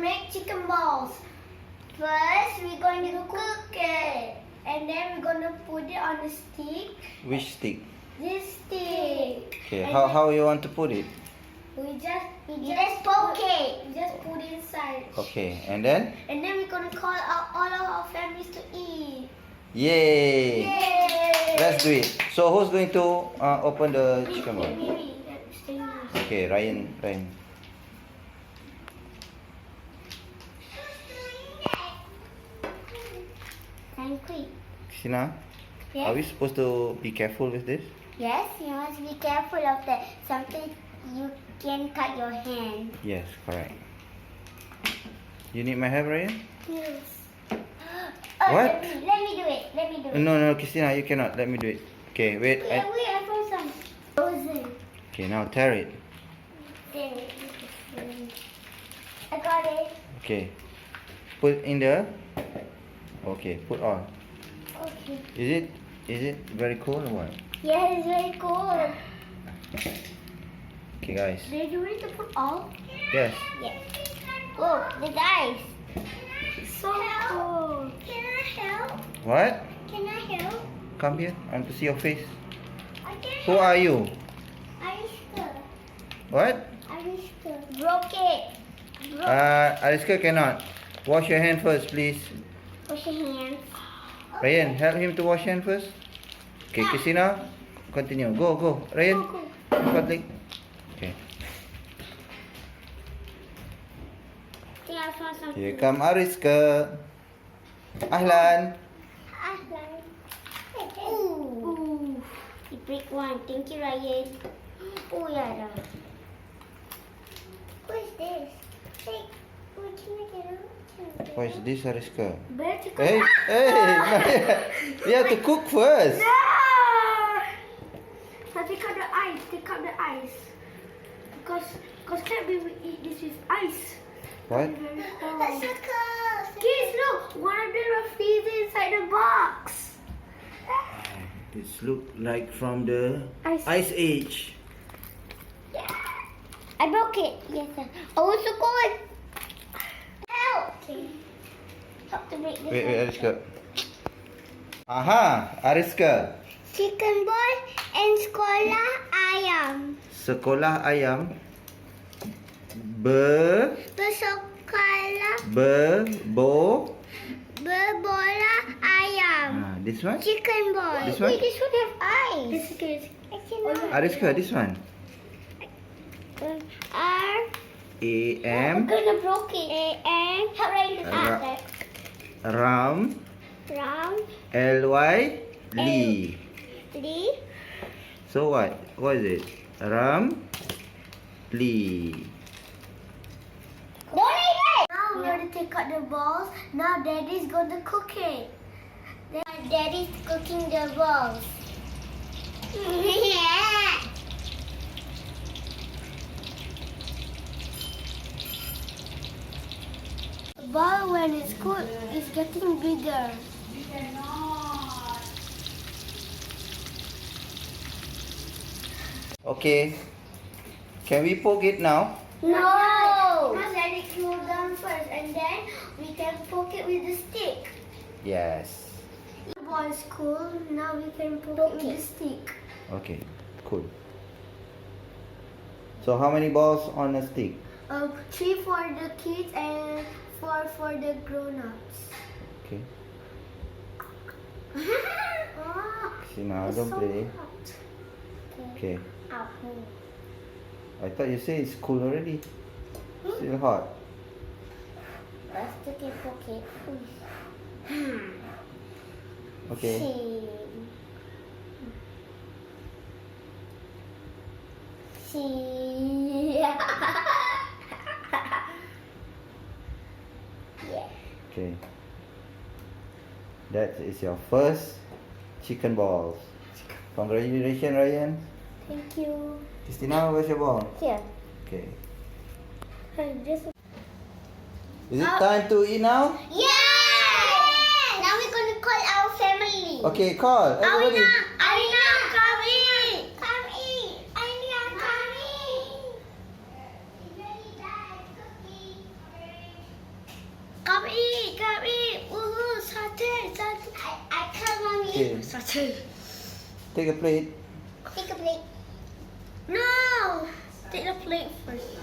make chicken balls. First, we're going to cook it. And then we're going to put it on the stick. Which stick? This stick. Okay, And how you want to put it? We just poke it. We just put it inside. Okay, and then? And then we're going to call out all of our families to eat. Yay! Yay! Let's do it. So who's going to open the chicken ball? Me. Okay, Ryan. And quick. Qistina, Yes? are we supposed to be careful with this? Yes, you must be careful of that. Something you can cut your hand. Yes, correct. You need my help, Ryan? Yes. What? Let me do it. No, Qistina, you cannot. Let me do it. Okay, wait. Wait, I found some. Frozen. Okay, now tear it. There. I got it. Okay. Put in the. Okay, put on. Okay. Is it very cold or what? Yeah, it's very cool. Okay, guys. Did you need to put all? Yes. Yes. Oh, the ice. So cool. Can I help? What? Can I help? Come here. I want to see your face. I can Who are you? Ariska. What? Ariska. Broke it. Ariska cannot. Wash your hand first, please. Wash your hands. Ryan, help him to wash hand first. Okay, Qistina, continue. Go. Ryan, quickly. Okay. I think I found something. Here come Ariska. Ahlan. Ooh. You break one. Thank you, Ryan. Oh, yeah. Who is this? Hey, can I get out? What is this, Ariska? Better to Hey, you have to cook first. No! So take out the ice. Because can't we eat this with ice? What? That's so cool. Kids, look. One of them are freezing inside the box. This look like from the Ice Age. Yeah. I broke it. Yes, sir. Oh, so cool. Help. Okay. Help to break this. Wait, Ariska. Aha, Ariska. Chicken ball and sekolah ayam. Sekolah ayam. Bersekolah berbola ayam. This one? Chicken ball. This one? Wait, this one have eyes. This is good. Ariska, this one. R. A-M. I'm gonna broke it. A-M. Help write the alphabet. Ram. Ram. L-Y. Lee. Lee. So what? What is it? Ram. Lee. Don't eat it! Now we're going to take out the balls. Now Daddy's going to cook it. Daddy's cooking the balls. Yeah. The ball, when it's cooked, is getting bigger. Okay. Can we poke it now? No! Must let it cool down first and then we can poke it with the stick. Yes. The ball is cool, now we can poke it with the stick. Okay, cool. So how many balls on a stick? 3 for the kids and 4 for the grown-ups. Okay. Oh, See now, it's don't so play. hot. Okay. Ow. I thought you said it's cool already. Still hot. Let's take it, poke it. Okay. See. Yeah. Okay. That is your first chicken balls. Congratulations, Ryan. Thank you. Qistina, where's your ball? Here. Okay. This. Is it time to eat now? Yeah! Now we're going to call our family. Okay, call. Everybody. Arina, come in. Come in. Arina, come in. Okay. Satu. Take a plate. Take a plate. No! Take the plate first.